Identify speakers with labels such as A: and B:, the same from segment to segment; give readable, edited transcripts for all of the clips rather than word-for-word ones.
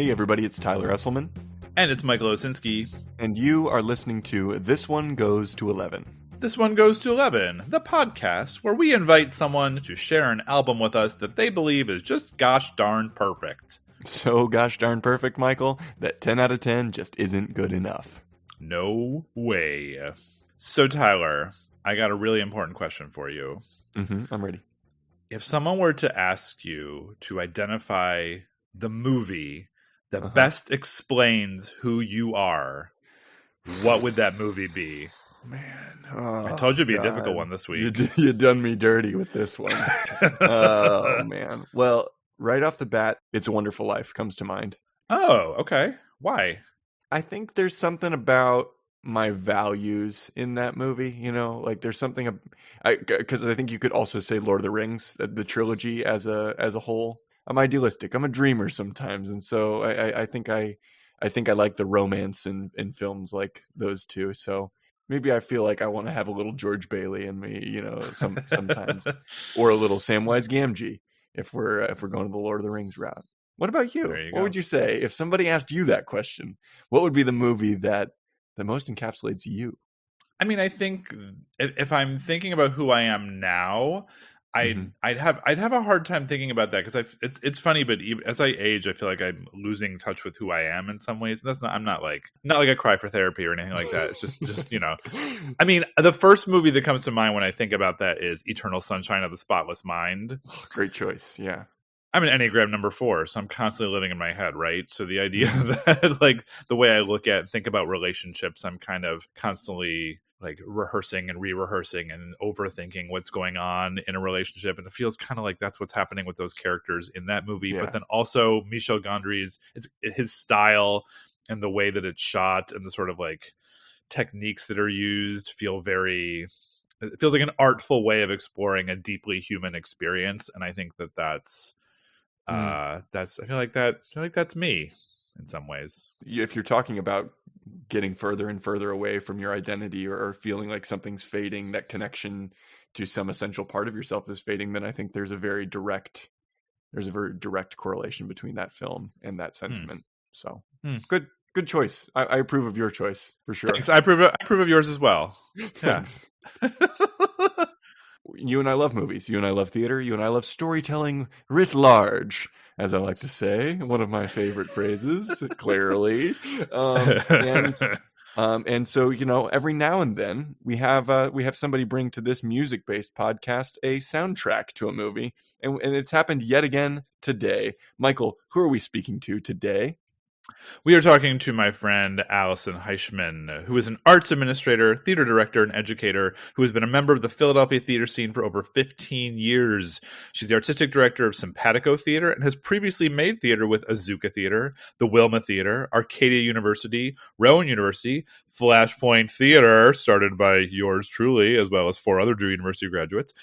A: Hey everybody, it's Tyler Esselman.
B: And it's Michael Osinski.
A: And you are listening to This One Goes to 11.
B: This One Goes to 11, the podcast where we invite someone to share an album with us that they believe is just gosh darn perfect.
A: So gosh darn perfect, Michael, that 10 out of 10 just isn't good enough.
B: No way. So Tyler, I got a really important question for you.
A: I'm ready.
B: If someone were to ask you to identify the movie that best explains who you are, what would that movie be?
A: Man,
B: I told you it'd be a difficult one this week.
A: You done me dirty with this one. Oh, man. Well, right off the bat, It's a Wonderful Life comes to mind.
B: Oh, okay. Why?
A: I think there's something about my values in that movie, you know, like there's something, because I think you could also say Lord of the Rings, the trilogy as a whole. I'm idealistic. I'm a dreamer sometimes, and so I think I like the romance in films like those two. So maybe I feel like I want to have a little George Bailey in me, you know, sometimes, or a little Samwise Gamgee if we're going to the Lord of the Rings route. What about you? What would you say if somebody asked you that question? What would be the movie that most encapsulates you?
B: I mean, I think if I'm thinking about who I am now, I'd have a hard time thinking about that because it's funny, but even as I age, I feel like I'm losing touch with who I am in some ways. And that's I'm not like I cry for therapy or anything like that. It's just you know, I mean, the first movie that comes to mind when I think about that is Eternal Sunshine of the Spotless Mind.
A: Great choice, yeah.
B: I'm an Enneagram number 4, so I'm constantly living in my head, right? So the idea that, like, the way I look at and think about relationships, I'm kind of constantly, like, rehearsing and re-rehearsing and overthinking what's going on in a relationship. And it feels kind of like that's what's happening with those characters in that movie. Yeah. But then also Michel Gondry's, his style and the way that it's shot and the sort of, like, techniques that are used it feels like an artful way of exploring a deeply human experience. And I think that's I feel like that's me in some ways.
A: If you're talking about getting further and further away from your identity or feeling like something's fading, that connection to some essential part of yourself is fading, then I think there's a very direct correlation between that film and that sentiment. So good choice. I approve of your choice for sure.
B: Thanks. I approve of yours as well.
A: Thanks. Yeah. You and I love movies. You and I love theater. You and I love storytelling writ large, as I like to say. One of my favorite phrases, clearly. And so, you know, every now and then we have somebody bring to this music-based podcast a soundtrack to a movie, and it's happened yet again today. Michael, who are we speaking to today?
B: We are talking to my friend Allison Heishman, who is an arts administrator, theater director, and educator who has been a member of the Philadelphia theater scene for over 15 years. She's the artistic director of Simpatico Theater and has previously made theater with Azuka Theater, the Wilma Theater, Arcadia University, Rowan University, Flashpoint Theater, started by yours truly, as well as 4 other Drew University graduates,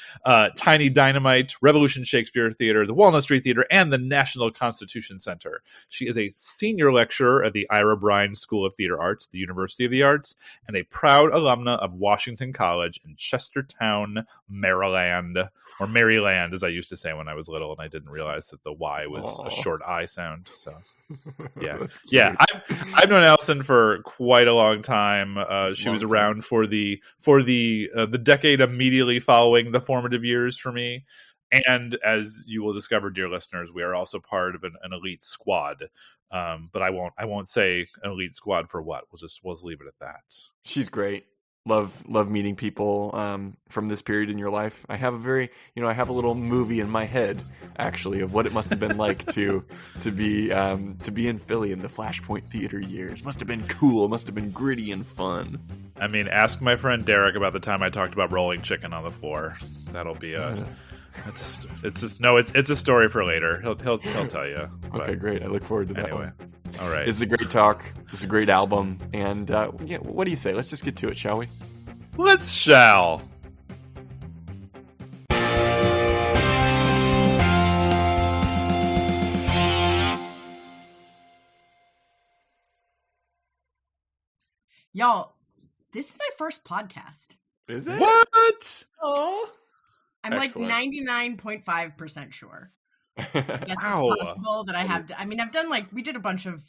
B: Tiny Dynamite, Revolution Shakespeare Theater, the Walnut Street Theater, and the National Constitution Center. She is a senior lecturer at the Ira Brine School of Theater Arts, the University of the Arts, and a proud alumna of Washington College in Chestertown, Maryland, or Maryland, as I used to say when I was little, and I didn't realize that the Y was a short I sound. So, yeah. I've known Allison for quite a long time. She was around for the decade immediately following the formative years for me. And as you will discover, dear listeners, we are also part of an elite squad. But I won't say an elite squad for what. We'll just leave it at that.
A: She's great. Love meeting people from this period in your life. I have I have a little movie in my head actually of what it must have been like to be in Philly in the Flashpoint Theater years. Must have been cool. Must have been gritty and fun.
B: I mean, ask my friend Derek about the time I talked about rolling chicken on the floor. That'll be it's a story for later. He'll tell you.
A: Okay, great. I look forward to that.
B: Anyway,
A: one.
B: All right.
A: This is a great talk. This is a great album. And what do you say? Let's just get to it, shall we?
B: Let's shall.
C: Y'all, this is my first podcast.
A: Is it?
B: What?
C: Oh. I'm
A: Excellent.
C: like 99.5% sure. I guess it's
B: Wow.
C: possible that I have. I mean, I've done we did a bunch of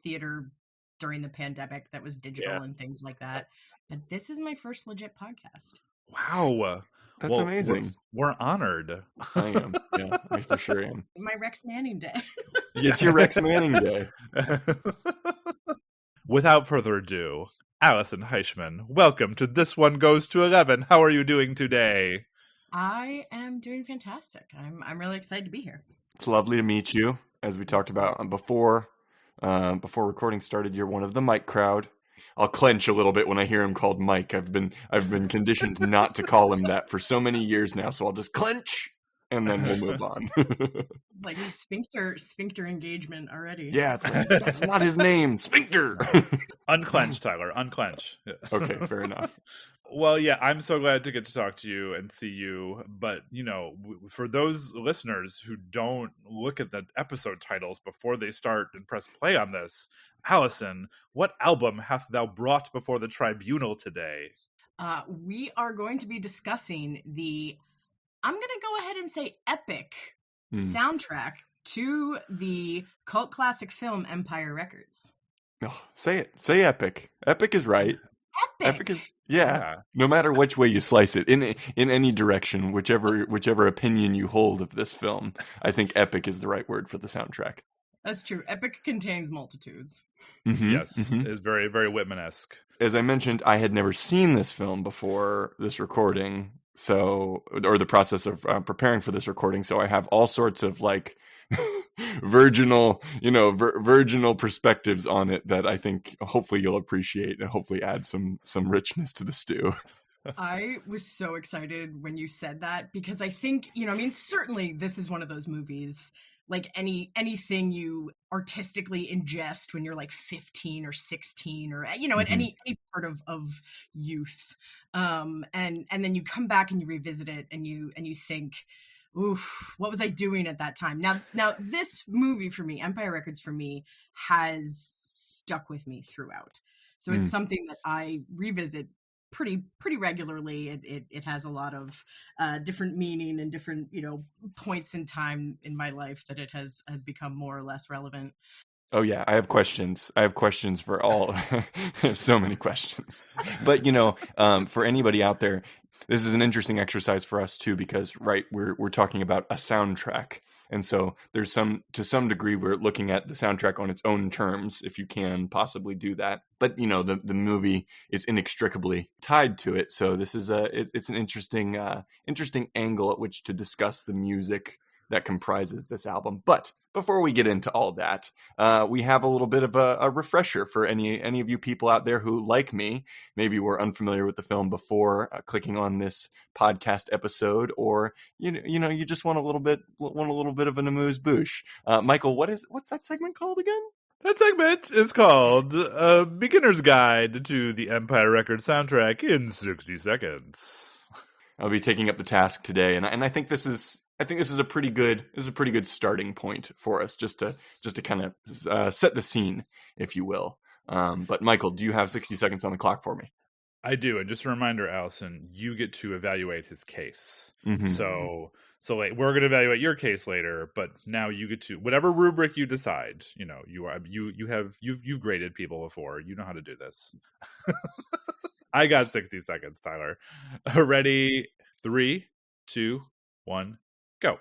C: theater during the pandemic that was digital and things like that. But this is my first legit podcast.
B: Wow.
A: That's amazing.
B: We're honored.
A: I am. Yeah, I for sure am.
C: My Rex Maaaaaanning day.
A: It's your Rex Maaaaaanning day.
B: Without further ado, Allison Heishman, welcome to This One Goes to 11. How are you doing today?
C: I am doing fantastic. I'm really excited to be here.
A: It's lovely to meet you. As we talked about before recording started, you're one of the Mike crowd. I'll clench a little bit when I hear him called Mike. I've been conditioned not to call him that for so many years now, so I'll just clench and then we'll move on.
C: It's like sphincter engagement already.
A: Yeah, it's like, that's not his name, sphincter.
B: Unclench, Tyler. Unclench. Yes.
A: Okay, fair enough.
B: Well, yeah, I'm so glad to get to talk to you and see you. But, for those listeners who don't look at the episode titles before they start and press play on this, Allison, what album hath thou brought before the tribunal today?
C: We are going to be discussing I'm going to go ahead and say epic soundtrack to the cult classic film Empire Records.
A: Oh, say it. Say epic. Epic is right.
C: Epic
A: is, yeah. No matter which way you slice it, in any direction, whichever opinion you hold of this film, I think epic is the right word for the soundtrack.
C: That's true. Epic contains multitudes.
B: Mm-hmm, yes, it's very, very Whitman-esque.
A: As I mentioned, I had never seen this film before this recording, or the process of preparing for this recording, so I have all sorts of virginal perspectives on it that I think hopefully you'll appreciate and hopefully add some richness to the stew.
C: I was so excited when you said that because I think, certainly this is one of those movies, like anything you artistically ingest when you're 15 or 16 or, at any part of youth. And then you come back and you revisit it and you think, oof, what was I doing at that time? Now this movie for me, Empire Records for me, has stuck with me throughout. So it's something that I revisit pretty regularly. It has a lot of different meaning and different, points in time in my life that it has become more or less relevant.
A: Oh yeah, I have questions. For all. I have so many questions. But for anybody out there, this is an interesting exercise for us too, because we're talking about a soundtrack, and so there's to some degree we're looking at the soundtrack on its own terms, if you can possibly do that. But the movie is inextricably tied to it, so this is it's an interesting angle at which to discuss the music that comprises this album. But before we get into all that, we have a little bit of a refresher for any of you people out there who, like me, maybe were unfamiliar with the film before clicking on this podcast episode, or you just want a little bit of an amuse-bouche. Michael, what's that segment called again?
B: That segment is called Beginner's Guide to the Empire Records soundtrack in 60 seconds.
A: I'll be taking up the task today, and I think this is a pretty good starting point for us, just to kind of set the scene, if you will. But Michael, do you have 60 seconds on the clock for me?
B: I do, and just a reminder, Allison, you get to evaluate his case. Mm-hmm. So we're going to evaluate your case later, but now you get to whatever rubric you decide. You've graded people before. You know how to do this. I got 60 seconds, Tyler. Ready? 3, 2, 1. Go.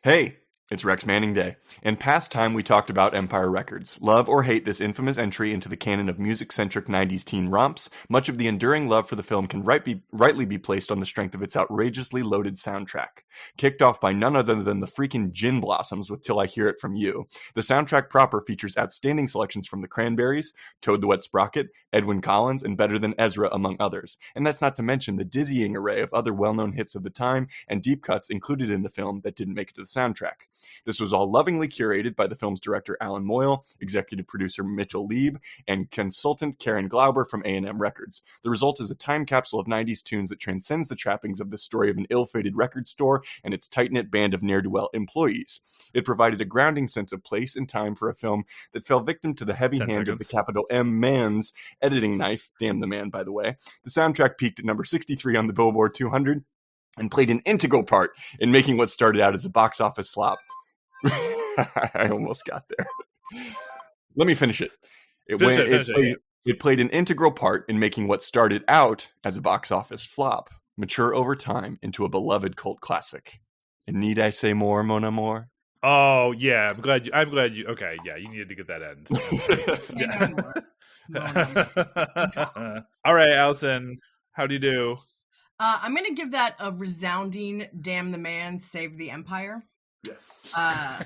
A: Hey, it's Rex Maaaaaanning Day. In past time, we talked about Empire Records. Love or hate this infamous entry into the canon of music-centric 90s teen romps, much of the enduring love for the film can rightly be placed on the strength of its outrageously loaded soundtrack. Kicked off by none other than the freaking Gin Blossoms with Till I Hear It From You, the soundtrack proper features outstanding selections from the Cranberries, Toad the Wet Sprocket, Edwyn Collins, and Better Than Ezra, among others. And that's not to mention the dizzying array of other well-known hits of the time and deep cuts included in the film that didn't make it to the soundtrack. This was all lovingly curated by the film's director Alan Moyle, executive producer Mitchell Lieb, and consultant Karen Glauber from A&M Records. The result is a time capsule of 90s tunes that transcends the trappings of the story of an ill-fated record store and its tight-knit band of ne'er-do-well employees. It provided a grounding sense of place and time for a film that fell victim to the heavy hand of the capital M man's editing knife. Damn the man, by the way. The soundtrack peaked at number 63 on the Billboard 200 and played an integral part in making what started out as a box office slop I almost got there. Let me finish it. It played an integral part in making what started out as a box office flop mature over time into a beloved cult classic. And need I say more, mon amour?
B: Oh yeah, I'm glad you. Okay, yeah, you needed to get that end. All right, Allison, how do you do?
C: I'm going to give that a resounding "Damn the man, save the empire."
A: Yes.
C: I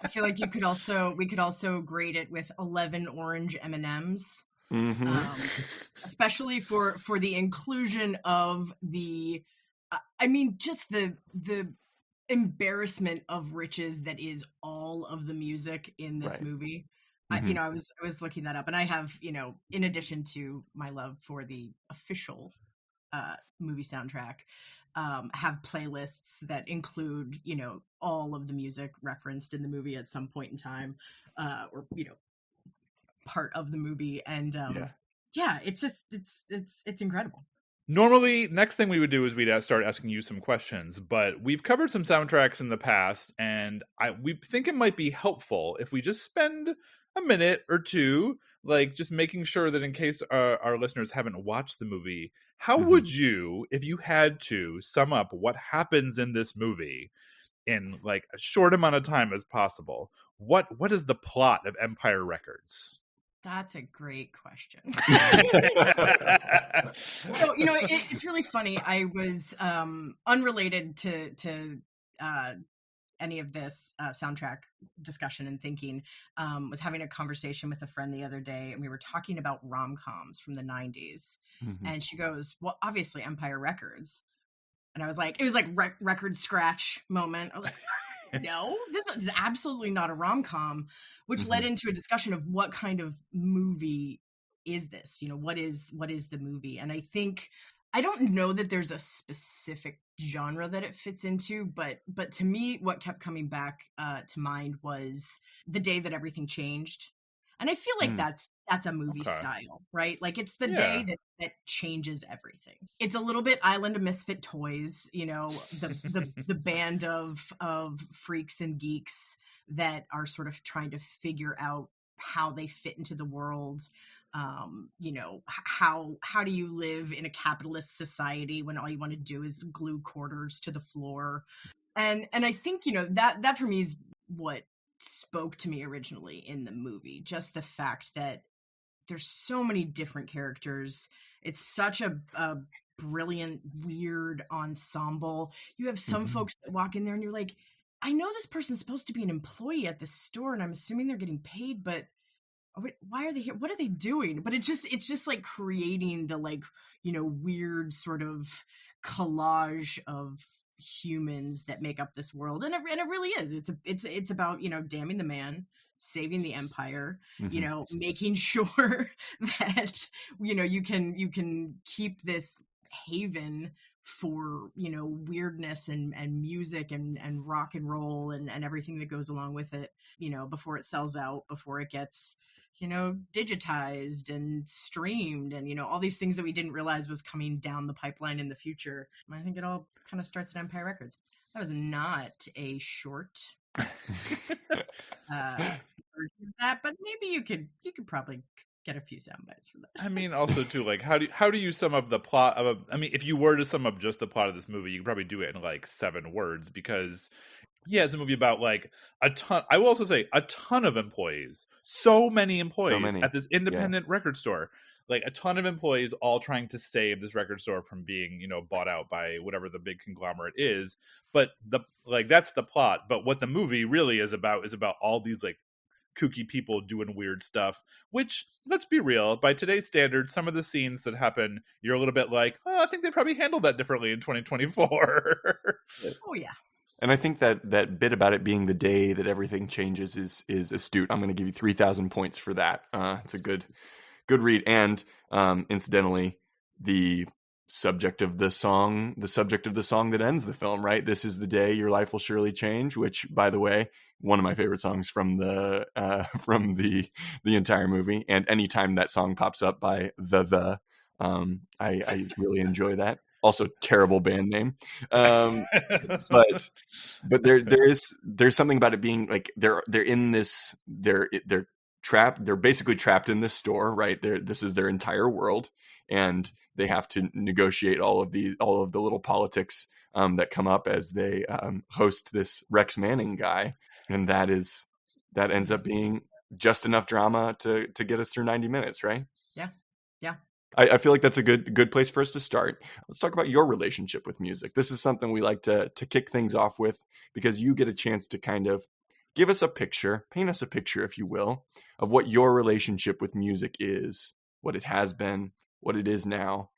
C: feel like we could also grade it with 11 orange M&Ms, especially for the inclusion of the, just the embarrassment of riches that is all of the music in this movie. I was looking that up, and I have, in addition to my love for the official movie soundtrack, have playlists that include, all of the music referenced in the movie at some point in time, or, part of the movie. And it's just, it's incredible.
B: Normally, next thing we would do is we'd start asking you some questions, but we've covered some soundtracks in the past, and we think it might be helpful if we just spend a minute or two, like just making sure that in case our listeners haven't watched the movie, how would you, if you had to, sum up what happens in this movie in like a short amount of time as possible? What is the plot of Empire Records?
C: That's a great question. So, it's really funny. I was unrelated to any of this soundtrack discussion and thinking, was having a conversation with a friend the other day, and we were talking about rom-coms from the 90s. And she goes, well, obviously Empire Records. And I was like, it was like record scratch moment. I was like, no, this is absolutely not a rom-com, which led into a discussion of what kind of movie is this? What is the movie? And I don't know that there's a specific genre that it fits into, but to me, what kept coming back to mind was The Day That Everything Changed. And I feel like that's a movie style, right? Like it's the day that changes everything. It's a little bit Island of Misfit Toys, the band of freaks and geeks that are sort of trying to figure out how they fit into the world. How do you live in a capitalist society when all you want to do is glue quarters to the floor? And I think, that for me is what spoke to me originally in the movie. Just the fact that there's so many different characters. It's such a brilliant, weird ensemble. You have some folks that walk in there and you're like, I know this person's supposed to be an employee at this store and I'm assuming they're getting paid, but why are they here? What are they doing? But it's just like creating the weird sort of collage of humans that make up this world, and it really is. It's about damning the man, saving the empire, making sure that you can keep this haven for weirdness and music and rock and roll and everything that goes along with it, before it sells out, before it gets digitized and streamed and, all these things that we didn't realize was coming down the pipeline in the future. I think it all kind of starts at Empire Records. That was not a short version of that, but maybe you could probably get a few sound bites from that.
B: I mean, also too, like, how do you sum up the plot of if you were to sum up just the plot of this movie, you could probably do it in like 7 words, because it's a movie about like a ton. I will also say a ton of employees, so many employees at this independent record store, like a ton of employees all trying to save this record store from being, bought out by whatever the big conglomerate is. But that's the plot. But what the movie really is about all these like kooky people doing weird stuff, which, let's be real, by today's standards, some of the scenes that happen, you're a little bit like, I think they probably handled that differently in 2024.
C: Oh yeah.
A: And I think that bit about it being the day that everything changes is astute. I'm going to give you 3,000 points for that. It's a good read. And incidentally, the subject of the song that ends the film, right? This is the day your life will surely change, which, by the way, one of my favorite songs from the entire movie. And anytime that song pops up by I really enjoy that. Also, terrible band name. But there's something about it being like they're in this they're trapped. They're basically trapped in this store, right? This is their entire world, and they have to negotiate all of the little politics that come up as they host this Rex Maaaaaanning guy, and that ends up being just enough drama to get us through 90 minutes, right?
C: Yeah.
A: I feel like that's a good place for us to start. Let's talk about your relationship with music. This is something we like to kick things off with, because you get a chance to kind of give us a picture, paint us a picture, if you will, of what your relationship with music is, what it has been, what it is now,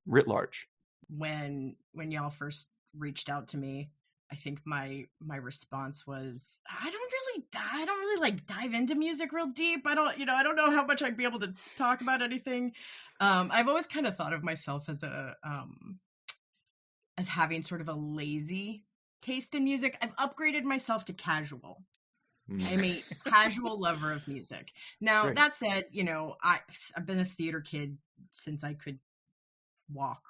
A: writ large.
C: When y'all first reached out to me, I think my response was, I don't really like dive into music real deep. I don't know how much I'd be able to talk about anything. I've always kind of thought of myself as as having sort of a lazy taste in music. I've upgraded myself to casual. I'm a casual lover of music. Now,
A: Great.
C: That said, I've been a theater kid since I could walk.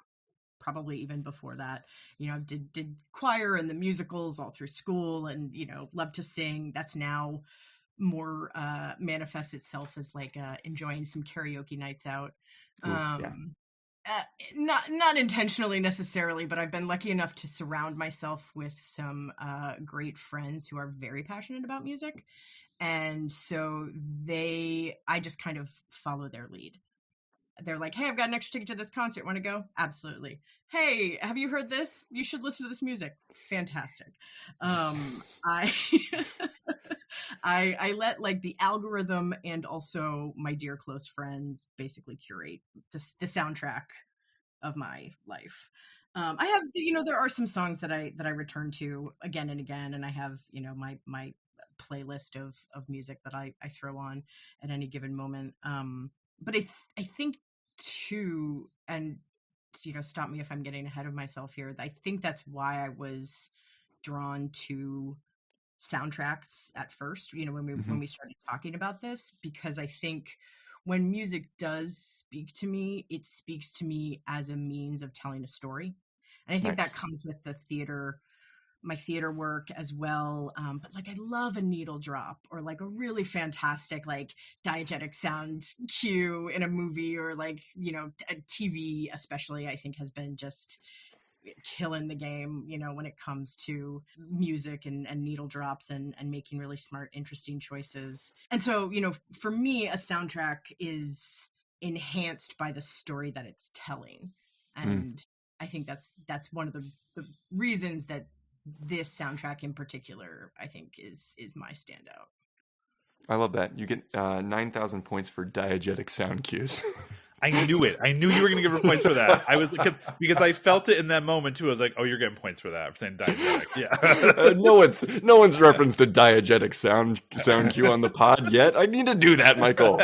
C: Probably even before that, did choir and the musicals all through school, and love to sing. That's now more manifests itself as like enjoying some karaoke nights out. Not intentionally necessarily, but I've been lucky enough to surround myself with some great friends who are very passionate about music, and so I just kind of follow their lead. They're like, hey, I've got an extra ticket to this concert. Want to go? Absolutely. Hey, have you heard this? You should listen to this music. Fantastic. I let like the algorithm and also my dear close friends basically curate the soundtrack of my life. I have, there are some songs that I return to again and again, and I have, my playlist of music that I throw on at any given moment. But I think too, and stop me if I'm getting ahead of myself here, I think that's why I was drawn to soundtracks at first, when we started talking about this, because I think when music does speak to me, it speaks to me as a means of telling a story. And I think that comes with my theater work as well. But like, I love a needle drop, or like a really fantastic, like diegetic sound cue in a movie, or like, a TV especially, I think has been just killing the game, when it comes to music and needle drops and making really smart, interesting choices. And so, for me, a soundtrack is enhanced by the story that it's telling. And I think that's one of the reasons that this soundtrack in particular, I think, is my standout.
A: I love that. You get 9,000 points for diegetic sound cues.
B: I knew it. I knew you were going to give her points for that. I was because I felt it in that moment too. I was like, "Oh, you're getting points for that for saying diegetic." Yeah.
A: No one's referenced a diegetic sound cue on the pod yet. I need to do that, Michael.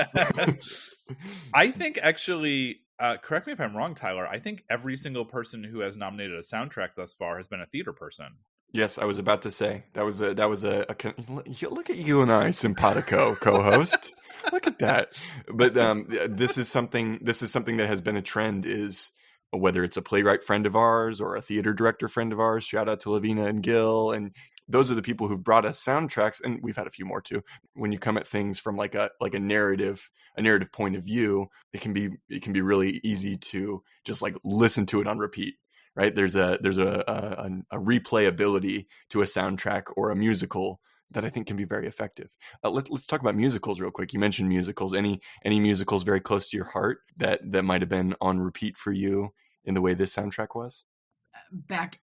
B: I think actually, correct me if I'm wrong, Tyler. I think every single person who has nominated a soundtrack thus far has been a theater person.
A: Yes, I was about to say that was a look at you and I, simpatico co-host. Look at that. But this is something that has been a trend, is whether it's a playwright friend of ours or a theater director friend of ours. Shout out to Lavina and Gil, and those are the people who've brought us soundtracks, and we've had a few more too. When you come at things from like a narrative point of view, it can be really easy to just like listen to it on repeat. Right? There's a replayability to a soundtrack or a musical that I think can be very effective. Let's talk about musicals real quick. You mentioned musicals. Any musicals very close to your heart that might have been on repeat for you in the way this soundtrack was?
C: Back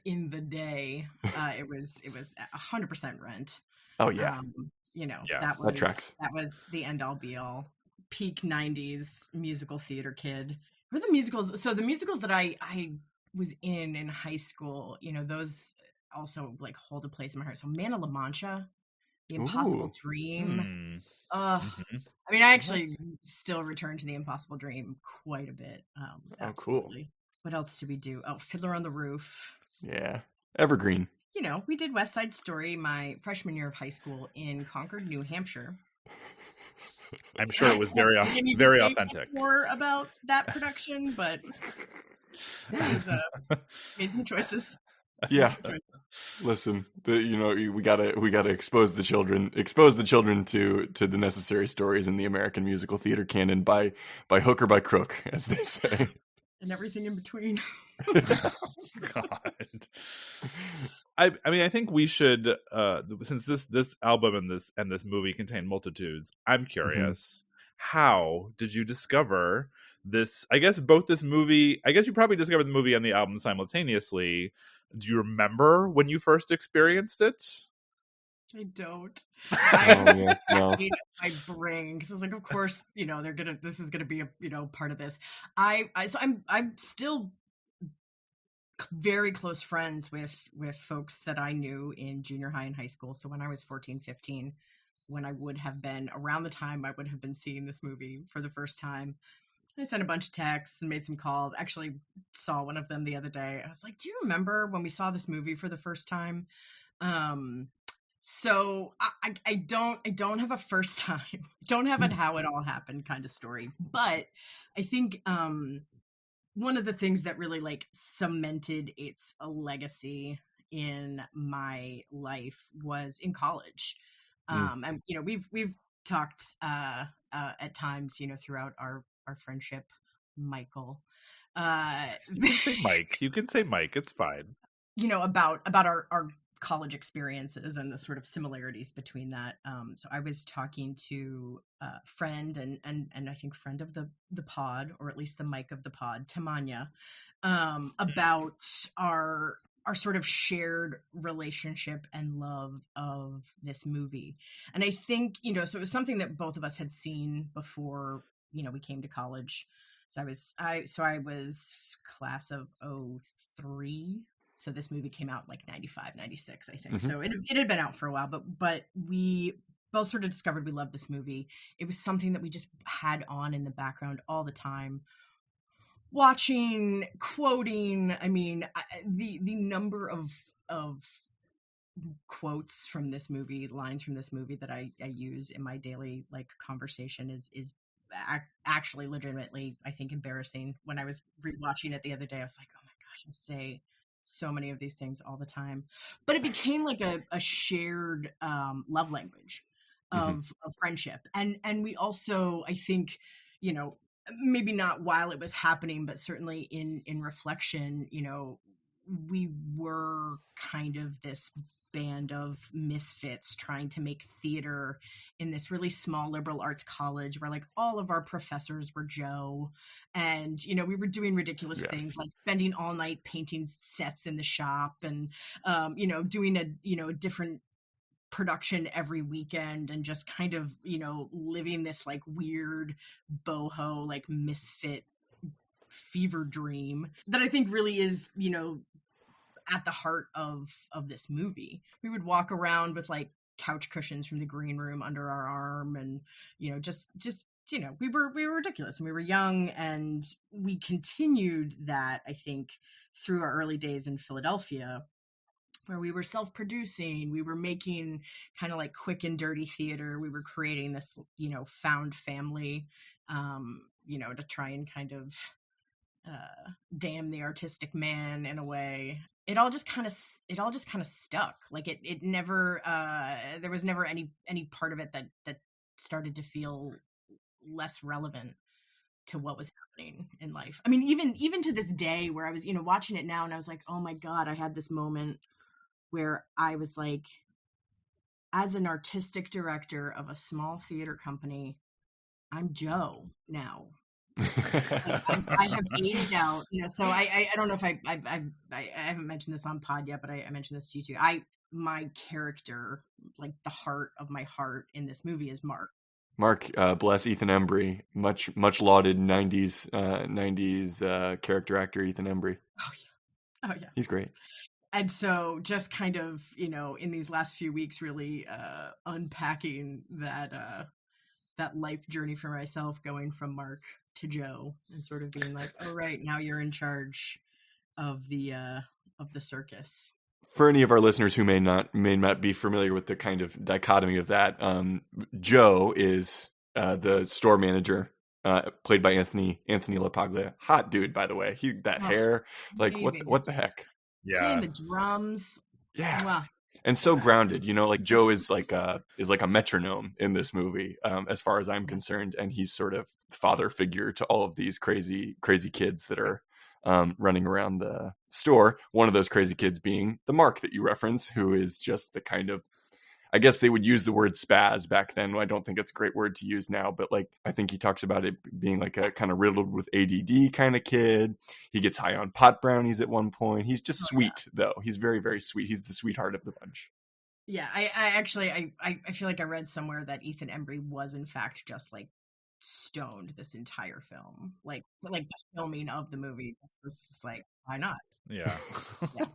C: in the day, it was 100% Rent.
A: Oh yeah.
C: That
A: tracks.
C: That was the end all be all. Peak 90s musical theater kid. What are the musicals? So the musicals that I was in high school, those also like hold a place in my heart. So Man of La Mancha, The Impossible Dream. I mean, I actually still return to The Impossible Dream quite a bit. Absolutely. Cool. What else did we do? Oh, Fiddler on the Roof.
A: Yeah. Evergreen.
C: We did West Side Story my freshman year of high school in Concord, New Hampshire.
B: I'm sure it was very authentic.
C: More about that production, but He's made some choices.
A: Yeah. Listen, we gotta expose the children to the necessary stories in the American musical theater canon by hook or by crook, as they say.
C: And everything in between.
B: God. I mean, I think we should, since this album and this movie contain multitudes, I'm curious, how did you discover this? I guess both this movie, I guess you probably discovered the movie and the album simultaneously. Do you remember when you first experienced it?
C: I don't.
A: No.
C: My brain, because I was like, of course, this is gonna be a part of this. I'm still very close friends with folks that I knew in junior high and high school. So when I was 14, 15, when I would have been around the time I would have been seeing this movie for the first time, I sent a bunch of texts and made some calls. Actually saw one of them the other day. I was like, do you remember when we saw this movie for the first time? So I don't have a first time. Don't have a how it all happened kind of story. But I think one of the things that really like cemented its a legacy in my life was in college. And we've talked at times, throughout our friendship, Michael.
B: You can say Mike. You can say Mike. It's fine.
C: About our college experiences and the sort of similarities between that. So I was talking to a friend and I think friend of the pod, or at least the mic of the pod, Tamanya, about our sort of shared relationship and love of this movie. And I think, so it was something that both of us had seen before, we came to college. So I was class of 03. So this movie came out like 95, 96, I think. So it had been out for a while, but we both sort of discovered we loved this movie. It was something that we just had on in the background all the time. Watching, quoting, I mean, the number of quotes from this movie, lines from this movie that I use in my daily like conversation is actually legitimately, I think, embarrassing. When I was rewatching it the other day, I was like, oh my gosh, I say so many of these things all the time. But it became like a shared love language of friendship. And we also, I think, maybe not while it was happening, but certainly in reflection, we were kind of this band of misfits trying to make theater in this really small liberal arts college where like all of our professors were Joe, and we were doing ridiculous things like spending all night painting sets in the shop and doing a different production every weekend, and just kind of living this like weird boho like misfit fever dream that I think really is at the heart of this movie. We would walk around with like couch cushions from the green room under our arm, and just we were ridiculous, and we were young, and we continued that, I think, through our early days in Philadelphia, where we were self-producing, we were making kind of like quick and dirty theater, we were creating this found family, to try and kind of damn the artistic man in a way. It all just kind of stuck. Like it never there was never any part of it that started to feel less relevant to what was happening in life. I mean, even to this day, where I was watching it now, and I was like, oh my God, I had this moment where I was like, as an artistic director of a small theater company, I'm Joe now. I have aged out, so I don't know if I haven't mentioned this on pod yet, but I mentioned this to you too. My character, like the heart of my heart in this movie, is Mark.
A: Mark, bless Ethan Embry, much lauded 90s character actor Ethan Embry.
C: Oh yeah,
A: he's great.
C: And so just kind of in these last few weeks, really unpacking that life journey for myself, going from Mark to Joe, and sort of being like, oh right, now you're in charge of the circus.
A: For any of our listeners who may not be familiar with the kind of dichotomy of that, Joe is the store manager played by Anthony LaPaglia. Hot dude, by the way. That hair, like
C: amazing.
A: what the heck?
B: Yeah.
C: Playing the drums.
A: Yeah.
C: Mwah.
A: And so grounded, like Joe is like a metronome in this movie, as far as I'm concerned, and he's sort of father figure to all of these crazy kids that are running around the store. One of those crazy kids being the Mark that you reference, who is just the kind of, I guess they would use the word spaz back then. I don't think it's a great word to use now, but like I think he talks about it being like a kind of riddled with ADD kind of kid. He gets high on pot brownies at one point. He's just sweet, though. He's very, very sweet. He's the sweetheart of the bunch.
C: Yeah, I actually feel like I read somewhere that Ethan Embry was in fact just like stoned this entire film. Like the filming of the movie was just like, why not?
B: Yeah.
C: Yeah.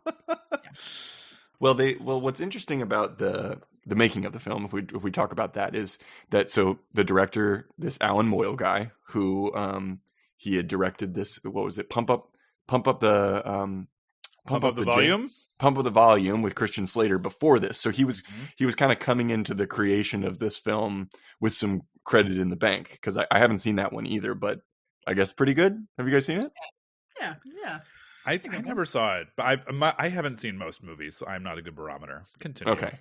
A: Well, what's interesting about the making of the film, if we talk about that, is that so the director, this Alan Moyle guy, who he had directed this, what was it, Pump Up the
B: Volume?
A: Pump Up the Volume with Christian Slater before this. So he was kind of coming into the creation of this film with some credit in the bank, because I haven't seen that one either, but I guess pretty good. Have you guys seen it?
C: Yeah.
B: I never saw it, but I haven't seen most movies, so I'm not a good barometer. Continue.
A: Okay.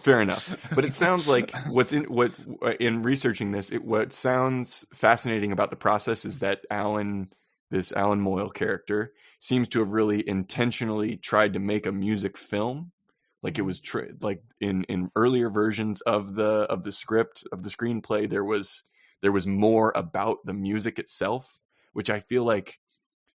A: Fair enough. But it sounds like in researching this, what sounds fascinating about the process is that this Alan Moyle character seems to have really intentionally tried to make a music film. Like it was like in earlier versions of the script, of the screenplay, there was more about the music itself, which I feel like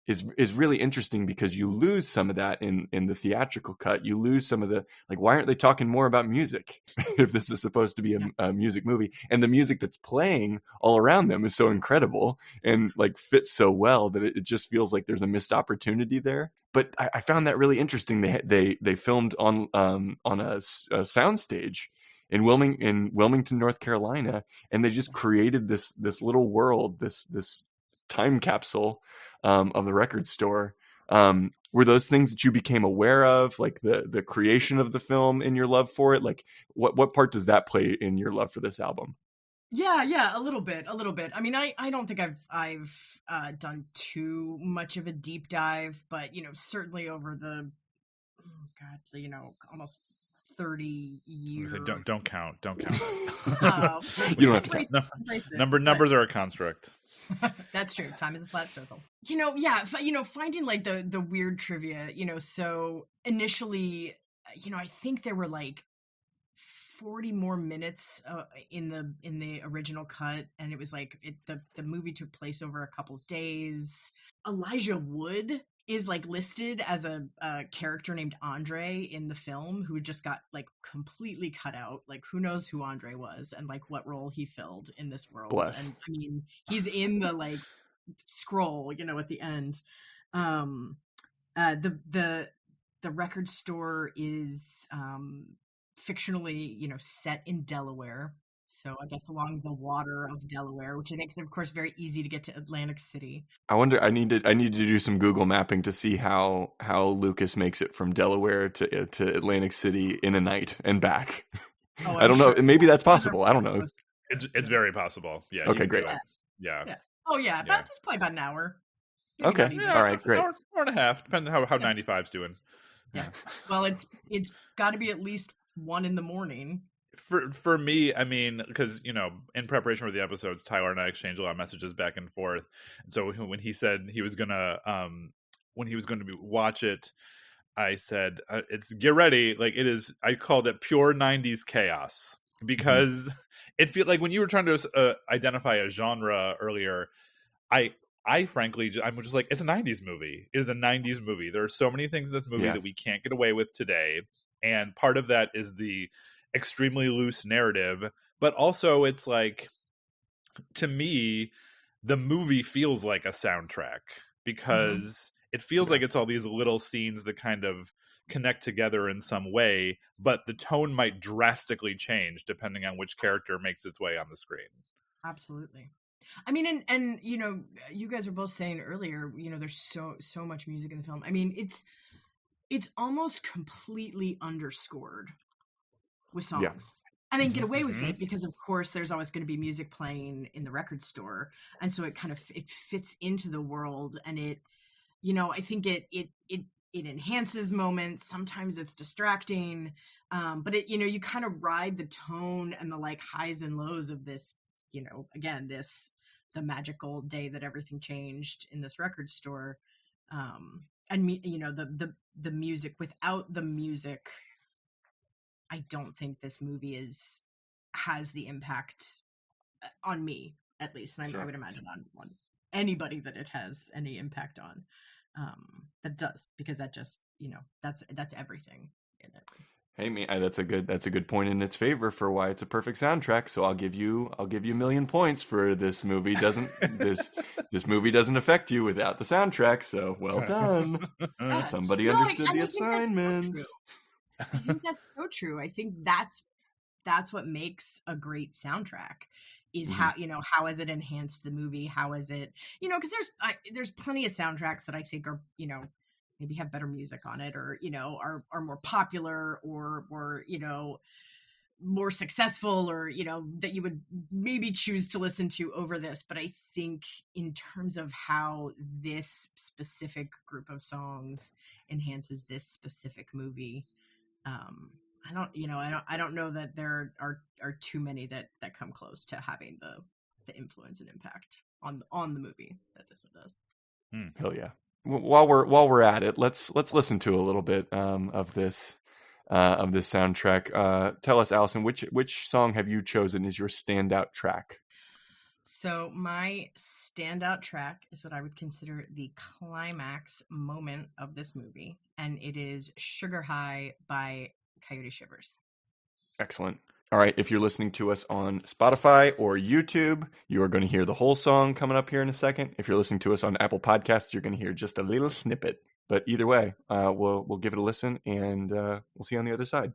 A: is really interesting, because you lose some of that in the theatrical cut. You lose some of the, like, why aren't they talking more about music if this is supposed to be a music movie? And the music that's playing all around them is so incredible and like fits so well that it just feels like there's a missed opportunity there. But I found that really interesting. They filmed on a soundstage in Wilmington, North Carolina, and they just created this little world, this time capsule of the record store. Were those things that you became aware of, like the creation of the film, in your love for it? Like what part does that play in your love for this album?
C: Yeah, a little bit. I mean, I don't think I've done too much of a deep dive, but certainly over the almost 30 years.
B: Don't count.
A: You don't have to count.
B: Numbers are a construct.
C: That's true. Time is a flat circle. Finding like the weird trivia, so initially, I think there were like 40 more minutes in the original cut, and it was like the movie took place over a couple of days. Elijah Wood is like listed as a character named Andre in the film, who just got like completely cut out. Like, who knows who Andre was and like what role he filled in this world.
A: Bless.
C: And I mean, he's in the like scroll, at the end. The record store is fictionally, set in Delaware. So I guess along the water of Delaware, which makes it, of course, very easy to get to Atlantic City.
A: I wonder. I need to do some Google mapping to see how Lucas makes it from Delaware to Atlantic City in a night and back.
C: Oh,
A: I don't know. Maybe that's possible. I don't know.
B: It's very possible. Yeah.
A: Okay, great.
B: Yeah.
C: Oh yeah, it's probably about an hour.
A: Okay.
B: Yeah,
A: all right, great.
B: Hour and a half, depending on how 95's doing.
C: Yeah. Well, it's got to be at least 1 a.m.
B: For me, I mean, because in preparation for the episodes, Tyler and I exchanged a lot of messages back and forth. And so when he said he was gonna watch it, I said, "It's get ready." Like, it is. I called it pure '90s chaos, because it feels like when you were trying to identify a genre earlier, I frankly, I'm just like, it's a '90s movie. It is a '90s movie. There are so many things in this movie that we can't get away with today, and part of that is the extremely loose narrative, but also it's like, to me, the movie feels like a soundtrack, because it feels like it's all these little scenes that kind of connect together in some way, but the tone might drastically change depending on which character makes its way on the screen.
C: Absolutely. I mean, and you guys were both saying earlier, there's so much music in the film. I mean, it's almost completely underscored with songs. and then get away with it because of course there's always going to be music playing in the record store, and so it kind of it fits into the world, and it, you know, I think it enhances moments. Sometimes it's distracting, but it, you know, you kind of ride the tone and the like highs and lows of this, you know, again, the magical day that everything changed in this record store, and you know, the music. Without the music, I don't think this movie has the impact on me, at least, and I would imagine on anybody that it has any impact on. That does, because that just, you know, that's everything in it.
A: Hey, man, that's a good point in its favor for why it's a perfect soundtrack. So I'll give you a million points for this movie. This movie doesn't affect you without the soundtrack. So well done. Somebody understood the assignment.
C: I think that's so true. I think that's what makes a great soundtrack. Is how, you know, how has it enhanced the movie? How is it, you know, because there's plenty of soundtracks that I think are, you know, maybe have better music on it, or, you know, are more popular, or, you know, more successful, or, you know, that you would maybe choose to listen to over this. But I think in terms of how this specific group of songs enhances this specific movie, I don't know that there are too many that come close to having the influence and impact on the movie that this one does.
A: Hell yeah! While we're at it, let's listen to a little bit of this soundtrack. Tell us, Allison, which song have you chosen as your standout track?
C: So my standout track is what I would consider the climax moment of this movie, and it is "Sugar High" by Coyote Shivers.
A: Excellent. All right, if you're listening to us on Spotify or YouTube, you are going to hear the whole song coming up here in a second. If you're listening to us on Apple Podcasts, you're going to hear just a little snippet. But either way, we'll give it a listen, and we'll see you on the other side.